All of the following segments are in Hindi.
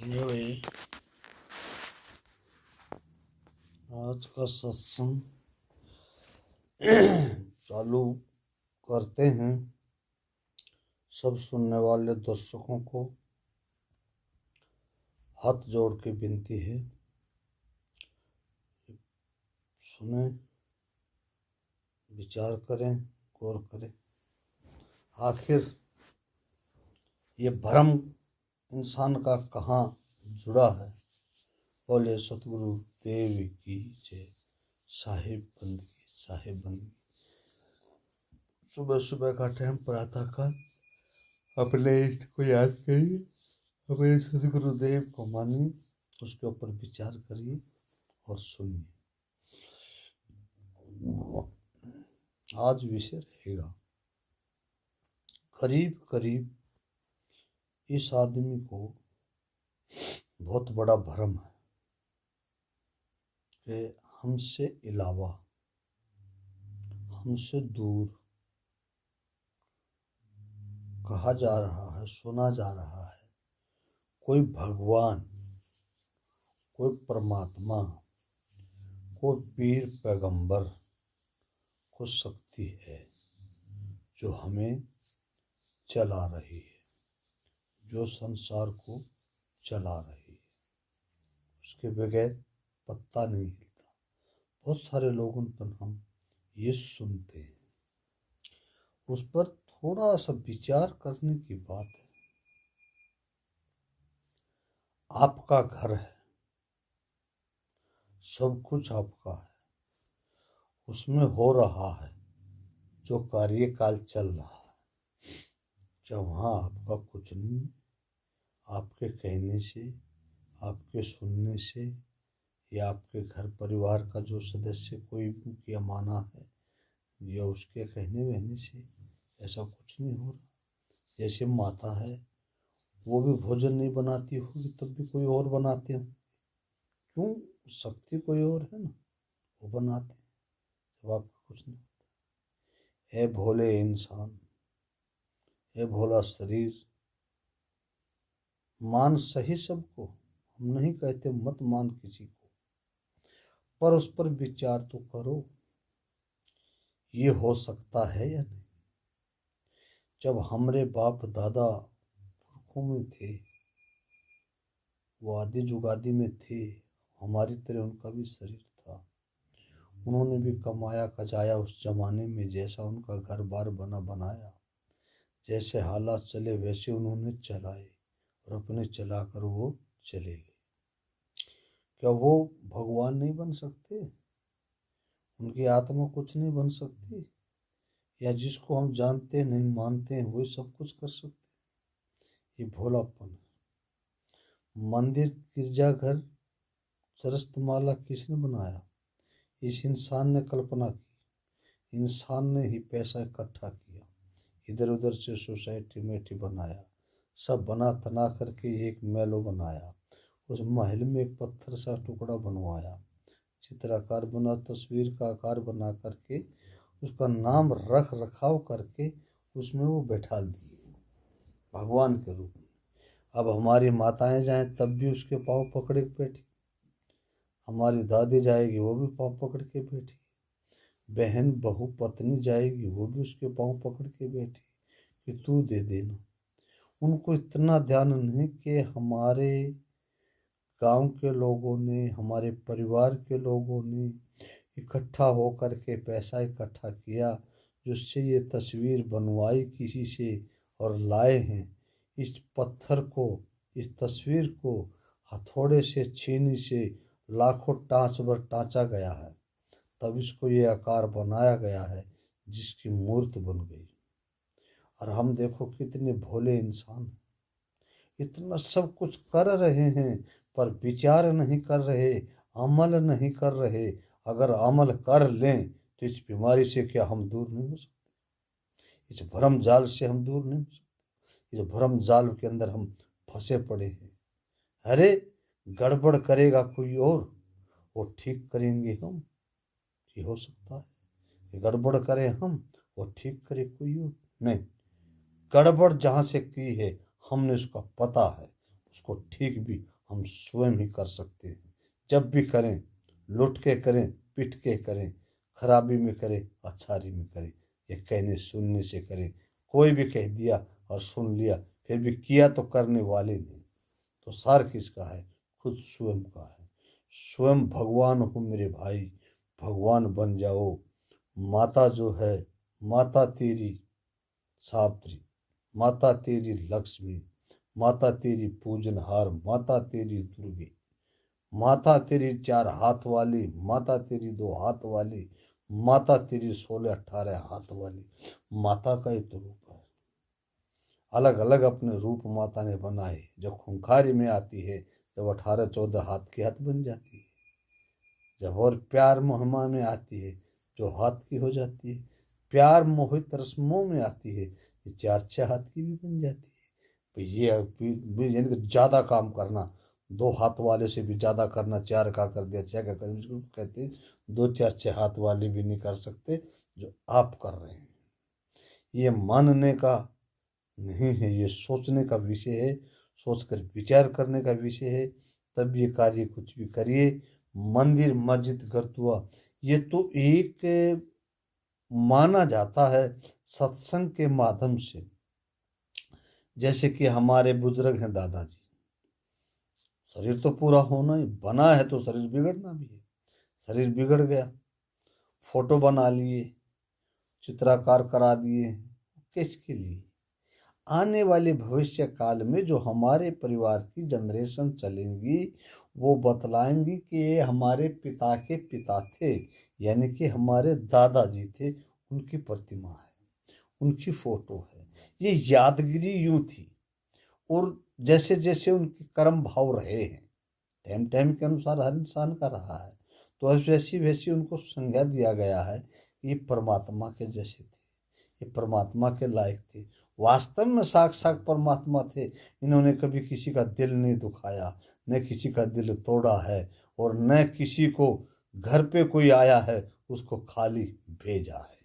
ये भाई आज का सत्संग चालू करते हैं। सब सुनने वाले दर्शकों को हाथ जोड़ के विनती है, सुने, विचार करें, गौर करें। आखिर ये भ्रम इंसान का कहाँ जुड़ा है। बोले सतगुरु देव की जय। साहिब बंदगी। सुबह सुबह का टाइम प्रातः काल अपने इष्ट को याद करिए, अपने सतगुरुदेव को मानिए, उसके ऊपर विचार करिए और सुनिए। आज विषय रहेगा, करीब करीब इस आदमी को बहुत बड़ा भ्रम है कि हमसे अलावा, हमसे दूर कहा जा रहा है, सुना जा रहा है, कोई भगवान, कोई परमात्मा, कोई पीर पैगंबर, कोई शक्ति है जो हमें चला रही है, जो संसार को चला रही है। उसके बगैर पत्ता नहीं हिलता। बहुत सारे लोगों पर हम ये सुनते हैं, उस पर थोड़ा सा विचार करने की बात है। आपका घर है, सब कुछ आपका है, उसमें हो रहा है जो कार्यकाल चल रहा है, क्या वहाँ आपका कुछ नहीं है? आपके कहने से, आपके सुनने से, या आपके घर परिवार का जो सदस्य कोई किया माना है, या उसके कहने बहने से ऐसा कुछ नहीं हो रहा। जैसे माता है, वो भी भोजन नहीं बनाती होगी, तब भी कोई और बनाते हो। क्यों? शक्ति कोई और है ना, वो बनाते हैं जब आपका कुछ नहीं होता। ए भोले इंसान, ए भोला शरीर, मान सही सबको, हम नहीं कहते मत मान किसी को, पर उस पर विचार तो करो, ये हो सकता है या नहीं। जब हमारे बाप दादा पुरखों में थे, वो आदि जुगादि में थे, हमारी तरह उनका भी शरीर था, उन्होंने भी कमाया कजाया उस जमाने में, जैसा उनका घर बार बना बनाया, जैसे हालात चले वैसे उन्होंने चलाए और अपने चलाकर वो चले गए। क्या वो भगवान नहीं बन सकते? उनकी आत्मा कुछ नहीं बन सकती? या जिसको हम जानते नहीं मानते हैं वही सब कुछ कर सकते? ये भोलापन है। मंदिर, गिरजाघर, सरस्तमाला किसने बनाया? इस इंसान ने कल्पना की, इंसान ने ही पैसा इकट्ठा किया, इधर उधर से सोसाइटी मेटी बनाया, सब बना तना करके एक महलों बनाया, उस महल में एक पत्थर सा टुकड़ा बनवाया, चित्राकार बना, तस्वीर का आकार बना करके उसका नाम रख रखाव करके उसमें वो बैठा दिए भगवान के रूप में। अब हमारी माताएं जाएं तब भी उसके पाँव पकड़े बैठी, हमारी दादी जाएगी वो भी पाँव पकड़ के बैठी, बहन बहू पत्नी जाएगी वो भी उसके पाँव पकड़ के बैठी कि तू दे देना। उनको इतना ध्यान नहीं कि हमारे गांव के लोगों ने, हमारे परिवार के लोगों ने इकट्ठा होकर के पैसा इकट्ठा किया, जिससे ये तस्वीर बनवाई किसी से और लाए हैं। इस पत्थर को, इस तस्वीर को हथौड़े से, छीनी से लाखों टाँच भर टाँचा गया है, तब इसको ये आकार बनाया गया है जिसकी मूर्त बन गई। और हम देखो कितने भोले इंसान हैं, इतना सब कुछ कर रहे हैं पर विचार नहीं कर रहे, अमल नहीं कर रहे। अगर अमल कर लें तो इस बीमारी से क्या हम दूर नहीं हो सकते? इस भ्रम जाल से हम दूर नहीं हो सकते? इस भ्रम जाल के अंदर हम फंसे पड़े हैं। अरे गड़बड़ करेगा कोई और, वो ठीक करेंगे हम, ये हो सकता है। गड़बड़ करें हम, वो ठीक करे कोई और नहीं। गड़बड़ जहाँ से की है हमने उसका पता है, उसको ठीक भी हम स्वयं ही कर सकते हैं। जब भी करें, लुट के करें, पिट के करें, खराबी में करें, अच्छाई में करें, ये कहने सुनने से करें। कोई भी कह दिया और सुन लिया, फिर भी किया तो करने वाले नहीं। तो सार किसका है? खुद स्वयं का है। स्वयं भगवान हो मेरे भाई, भगवान बन जाओ। माता जो है, माता तेरी सावित्री, माता तेरी लक्ष्मी, माता तेरी पूजनहार, माता तेरी दुर्गे, माता तेरी 4 हाथ वाली, माता तेरी 2 हाथ वाली, माता तेरी 16-18 हाथ वाली। माता का ही तो रूप है। अलग अलग अपने रूप माता ने बनाए। जब खूंखारी में आती है, जब 18-14 हाथ की हाथ बन जाती है। जब और प्यार मोहमा में आती है, जो हाथ की हो जाती है। प्यार मोहित रस्मों में आती है, ये 4-6 हाथ की भी बन जाती है। तो ये यानी कि ज़्यादा काम करना, 2 हाथ वाले से भी ज़्यादा करना, 4 का कर दिया, 6 का कर दिया, इसको कहते हैं 2-4-6 हाथ वाले भी नहीं कर सकते जो आप कर रहे हैं। ये मानने का नहीं है, ये सोचने का विषय है, सोचकर विचार करने का विषय है। तब ये कार्य कुछ भी करिए। मंदिर मस्जिद गुरुद्वारा, ये तो एक माना जाता है सत्संग के माध्यम से। जैसे कि हमारे बुजुर्ग हैं दादाजी, शरीर तो पूरा होना ही बना है, तो शरीर बिगड़ना भी है। शरीर बिगड़ गया, फोटो बना लिए, चित्राकार करा दिए, किसके लिए? आने वाले भविष्य काल में जो हमारे परिवार की जनरेशन चलेंगी, वो बतलाएंगी कि ये हमारे पिता के पिता थे, यानी कि हमारे दादाजी थे, उनकी प्रतिमा है, उनकी फोटो है। ये यादगिरी यूं थी। और जैसे जैसे उनके कर्म भाव रहे हैं, टाइम टाइम के अनुसार हर इंसान का रहा है, तो वैसी वैसी उनको संज्ञा दिया गया है कि ये परमात्मा के जैसे थे, ये परमात्मा के लायक थे। वास्तव में साक्षात परमात्मा थे। इन्होंने कभी किसी का दिल नहीं दुखाया, न किसी का दिल तोड़ा है, और न किसी को घर पे कोई आया है उसको खाली भेजा है।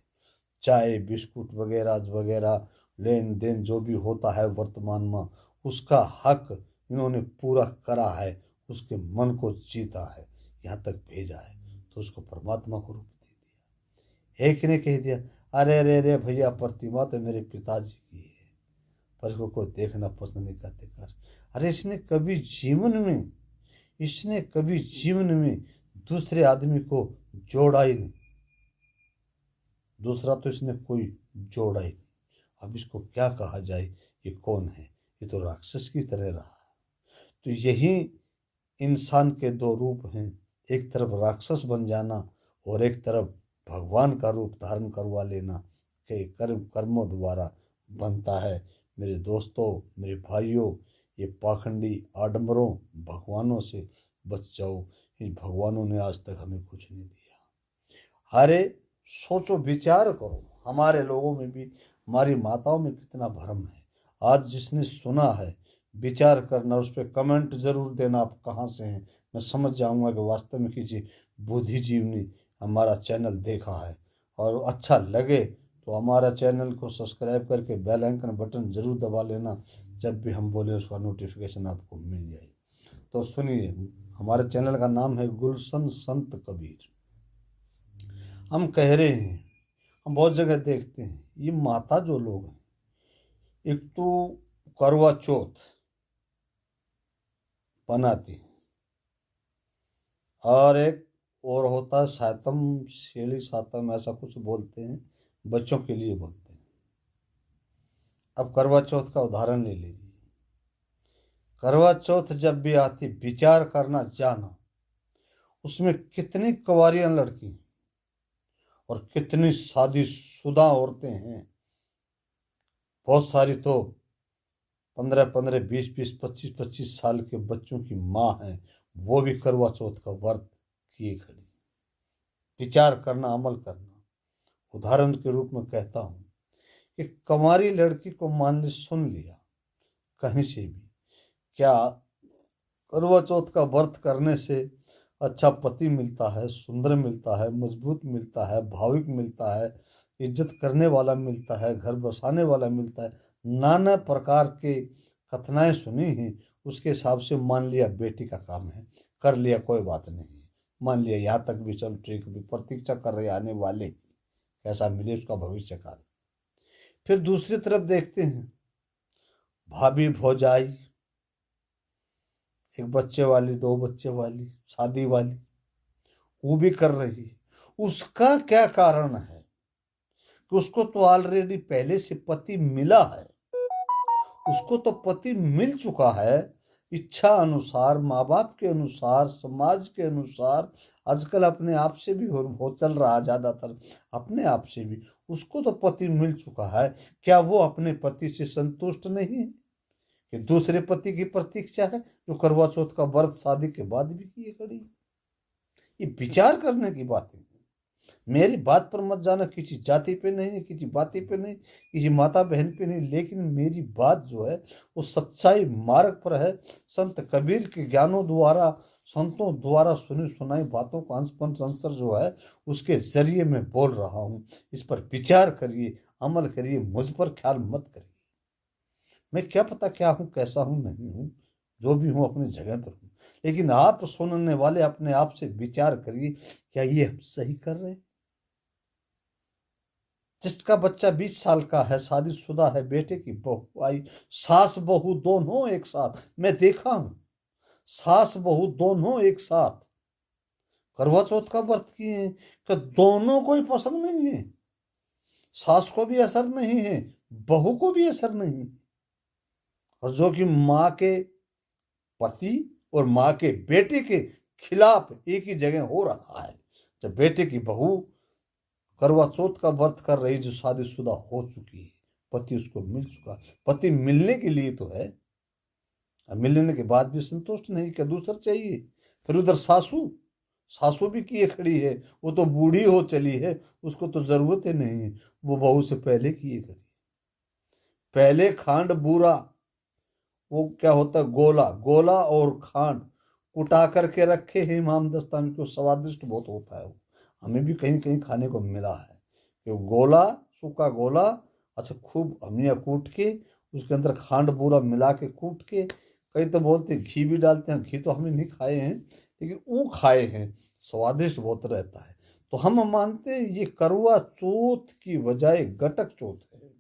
चाय बिस्कुट वगैरह वगैरह लेन देन जो भी होता है वर्तमान में, उसका हक इन्होंने पूरा करा है, उसके मन को जीता है, यहाँ तक भेजा है। तो उसको परमात्मा को रूप दे दिया। एक ने कह दिया, अरे अरे अरे भैया, प्रतिमा तो मेरे पिताजी की है, पर इसको कोई देखना पसंद नहीं करते कर। अरे इसने कभी जीवन में दूसरे आदमी को जोड़ा ही नहीं। दूसरा तो इसने कोई जोड़ा ही नहीं। अब इसको क्या कहा जाए? ये कौन है? ये तो राक्षस की तरह रहा है। तो यही इंसान के 2 रूप हैं, एक तरफ राक्षस बन जाना और एक तरफ भगवान का रूप धारण करवा लेना, के कर्मों द्वारा बनता है। मेरे दोस्तों, मेरे भाइयों, ये पाखंडी आडंबरों भगवानों से बच जाओ। इन भगवानों ने आज तक हमें कुछ नहीं दिया। अरे सोचो, विचार करो, हमारे लोगों में भी, हमारी माताओं में कितना भ्रम है। आज जिसने सुना है, विचार करना, उस पर कमेंट जरूर देना, आप कहाँ से हैं। मैं समझ जाऊंगा कि वास्तव में किसी बुद्धिजीवी हमारा चैनल देखा है। और अच्छा लगे तो हमारा चैनल को सब्सक्राइब करके बेल आइकन बटन जरूर दबा लेना, जब भी हम बोले उसका नोटिफिकेशन आपको मिल जाए। तो सुनिए, हमारे चैनल का नाम है गुलशन संत कबीर। हम कह रहे हैं, हम बहुत जगह देखते हैं, ये माता जो लोग हैं, एक तो करवा चौथ बनाती है, और एक और होता है सातम, शेली सातम, ऐसा कुछ बोलते हैं, बच्चों के लिए बोलते हैं। अब करवा चौथ का उदाहरण ले लीजिए। करवा चौथ जब भी आती, विचार करना जाना, उसमें कितनी कुंवारियां लड़की हैं और कितनी शादीशुदा औरतें हैं। बहुत सारी तो 15-15, 20-20, 25-25 साल के बच्चों की माँ हैं, वो भी करवा चौथ का व्रत किए खड़ी। विचार करना, अमल करना। उदाहरण के रूप में कहता हूँ कि कुंवारी लड़की को मान ली, सुन लिया कहीं से भी, क्या करवा चौथ का व्रत करने से अच्छा पति मिलता है, सुंदर मिलता है, मजबूत मिलता है, भाविक मिलता है, इज्जत करने वाला मिलता है, घर बसाने वाला मिलता है, नाना प्रकार के कथनाएं सुनी हैं, उसके हिसाब से मान लिया बेटी का काम है, कर लिया, कोई बात नहीं, मान लिया, यहाँ तक भी चलो ठीक भी, प्रतीक्षा कर रहे आने वाले की, कैसा मिले उसका भविष्य काल। फिर दूसरी तरफ देखते हैं, भाभी भौजाई, एक बच्चे वाली, दो बच्चे वाली, शादी वाली, वो भी कर रही है। उसका क्या कारण है कि उसको तो ऑलरेडी पहले से पति मिला है, उसको तो पति मिल चुका है, इच्छा अनुसार, माँ बाप के अनुसार, समाज के अनुसार, आजकल अपने आप से भी हो चल रहा, ज्यादातर अपने आप से भी उसको तो पति मिल चुका है। क्या वो अपने पति से संतुष्ट नहीं है कि दूसरे पति की प्रतीक्षा है, जो करवा चौथ का व्रत शादी के बाद भी किए खड़ी? ये विचार करने की बात है। मेरी बात पर मत जाना, किसी जाति पे नहीं, किसी बाती पे नहीं, किसी माता बहन पे नहीं, लेकिन मेरी बात जो है वो सच्चाई मार्ग पर है। संत कबीर के ज्ञानों द्वारा, संतों द्वारा सुनी सुनाई बातों का अंश अंसर जो है उसके जरिए मैं बोल रहा हूँ। इस पर विचार करिए, अमल करिए, मुझ पर ख्याल मत करिए। मैं क्या पता क्या हूँ, कैसा हूँ, नहीं हूँ, जो भी हूँ अपनी जगह पर हूँ, लेकिन आप सुनने वाले अपने आप से विचार करिए, क्या ये हम सही कर रहे हैं? जिसका बच्चा 20 साल का है, शादीशुदा है, बेटे की बहू आई, सास बहू दोनों एक साथ, मैं देखा हूं, सास बहू दोनों एक साथ करवा चौथ का व्रत किए हैं, कि दोनों को ही पसंद नहीं है, सास को भी असर नहीं है, बहू को भी असर नहीं है। और जो कि माँ के पति और माँ के बेटे के खिलाफ एक ही जगह हो रहा है। जब बेटे की बहू करवा चौथ का व्रत कर रही, जो शादीशुदा हो चुकी है, पति उसको मिल चुका, पति मिलने के लिए तो है, मिलने के बाद भी संतुष्ट नहीं, क्या दूसरा चाहिए? फिर उधर सासू, सासू भी किए खड़ी है, वो तो बूढ़ी हो चली है, उसको तो जरूरत ही नहीं है, वो बहू से पहले किए खड़ी। पहले खांड बूरा, वो क्या होता है, गोला, गोला और खांड कुटा करके रखे हैं इमाम दस्ता में, क्यों स्वादिष्ट बहुत होता है वो, हमें भी कहीं कहीं खाने को मिला है कि गोला, सूखा गोला, अच्छा खूब अमिया कूट के उसके अंदर खांड बूरा मिला के कूट के, कई तो बोलते हैं घी भी डालते हैं, घी तो हमने नहीं खाए हैं, लेकिन वो खाए हैं, स्वादिष्ट बहुत रहता है। तो हम मानते हैं ये करवा चौथ की बजाय गटक चौथ है।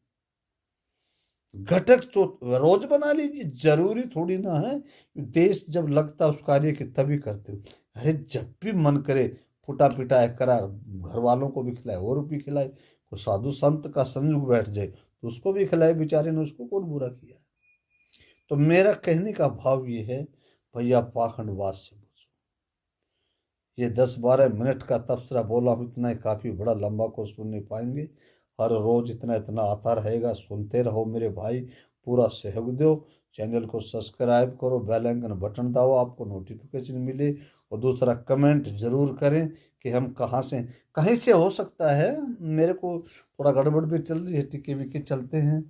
घटक चौथ रोज बना लीजिए, जरूरी थोड़ी ना है देश जब लगता उस कार्य की तभी करते हो। अरे जब भी मन करे फुटा पिटा है करा, घर वालों को भी खिलाए और भी खिलाए, कोई साधु संत का संयोग बैठ जाए तो उसको भी खिलाए, बेचारे ने, उसको कौन बुरा किया? तो मेरा कहने का भाव ये है, भैया पाखंडवाद से बचो। ये 10-12 मिनट का तबसरा बोला हूँ, इतना ही काफी, बड़ा लंबा को सुन नहीं पाएंगे, हर रोज इतना इतना आता रहेगा, सुनते रहो मेरे भाई, पूरा सहयोग दो, चैनल को सब्सक्राइब करो, बेल आइकन बटन दबाओ, आपको नोटिफिकेशन मिले, और दूसरा कमेंट जरूर करें कि हम कहाँ से, कहीं से हो सकता है मेरे को थोड़ा गड़बड़ भी चल रही है, टिके विके चलते हैं,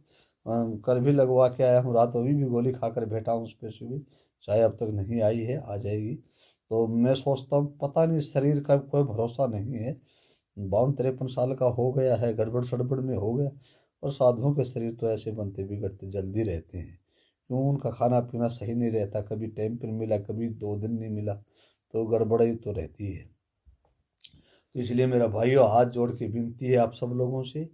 कल भी लगवा के आया हूँ, रात अभी भी गोली खाकर बैठा हूँ उस पर सुबह, चाहे अब तक नहीं आई है, आ जाएगी। तो मैं सोचता हूँ पता नहीं, शरीर का कोई भरोसा नहीं है, 52-53 साल का हो गया है, गड़बड़ सड़बड़ में हो गया। और साधुओं के शरीर तो ऐसे बनते बिगड़ते जल्दी रहते हैं, क्यों? उनका खाना पीना सही नहीं रहता, कभी टाइम पर मिला, कभी 2 दिन नहीं मिला, तो गड़बड़ाई तो रहती है। तो इसलिए मेरा भाइयों, हाथ जोड़ के विनती है आप सब लोगों से,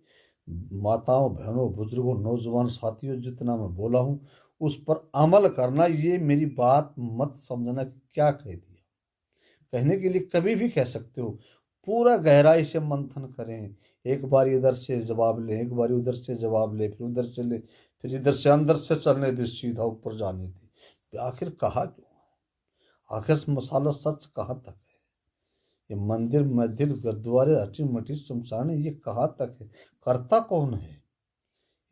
माताओं, बहनों, बुजुर्गों, नौजवान साथियों, जितना मैं बोला हूँ उस पर अमल करना। ये मेरी बात मत समझना कि क्या कह दिया, कहने के लिए कभी भी कह सकते हो, पूरा गहराई से मंथन करें, एक बार इधर से जवाब ले, एक बार उधर से जवाब ले, फिर उधर से ले, फिर इधर से अंदर से चलने दे, सीधा ऊपर जाने दे। आखिर कहा क्यों? आखिर मसाला सच कहाँ तक है? ये मंदिर मस्जिद गुरुद्वारे हटी मटी शमशान, ये कहाँ तक है? करता कौन है?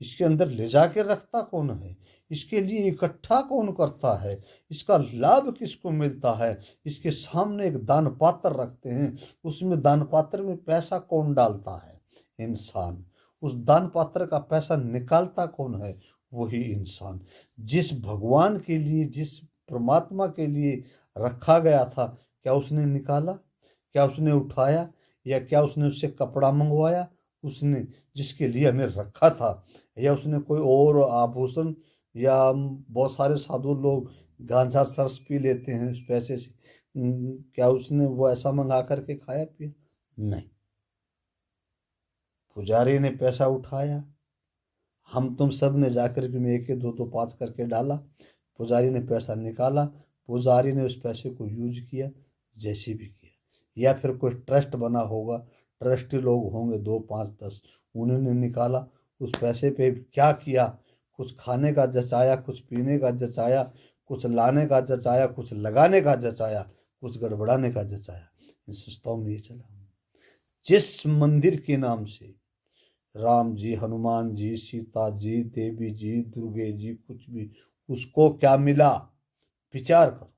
इसके अंदर ले जाके रखता कौन है? इसके लिए इकट्ठा कौन करता है? इसका लाभ किसको मिलता है? इसके सामने एक दान पात्र रखते हैं, उसमें दान पात्र में पैसा कौन डालता है? इंसान। उस दान पात्र का पैसा निकालता कौन है? वही इंसान। जिस भगवान के लिए, जिस परमात्मा के लिए रखा गया था, क्या उसने निकाला? क्या उसने उठाया? या क्या उसने उससे कपड़ा मंगवाया? उसने जिसके लिए हमें रखा था, या उसने कोई और आभूषण या बहुत सारे साधु लोग गांजा सरस पी लेते हैं उस पैसे से। क्या उसने वो ऐसा मंगा करके खाया पिया? नहीं। पुजारी ने पैसा उठाया, हम तुम सब ने जाकर के में एक दो दो पाँच करके डाला, पुजारी ने पैसा निकाला, पुजारी ने उस पैसे को यूज किया जैसे भी किया। या फिर कोई ट्रस्ट बना होगा, ट्रस्टी लोग होंगे 2 5 10, उन्होंने निकाला, उस पैसे पे क्या किया, कुछ खाने का जचाया, कुछ पीने का जचाया, कुछ लाने का जचाया, कुछ लगाने का जचाया, कुछ गड़बड़ाने का जचाया। इन संस्थाओं में ये चला। जिस मंदिर के नाम से राम जी, हनुमान जी, सीता जी, देवी जी, दुर्गे जी, कुछ भी, उसको क्या मिला, विचार करो।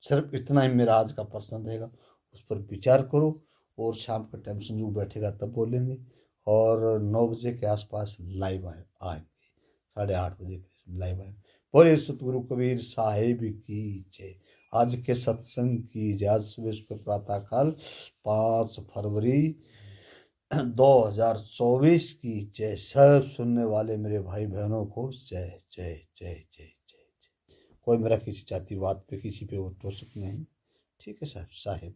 सिर्फ इतना ही मेरा आज का प्रश्न रहेगा, उस पर विचार करो। और शाम का टाइम संजू बैठेगा तब बोलेंगे। और 9 बजे के आसपास लाइव आएंगे, 8:30 बजे के लाइव आएंगे। बोले सतगुरु कबीर साहिब की जय। आज के सत्संग की जय। आज सुबह सुबह प्रातः काल 5 फरवरी 2024 की जय। सब सुनने वाले मेरे भाई बहनों को जय जय जय जय जय जय। कोई मेरा किसी जातिवाद पे किसी पे वो टोसक नहीं। ठीक है साहब साहेब।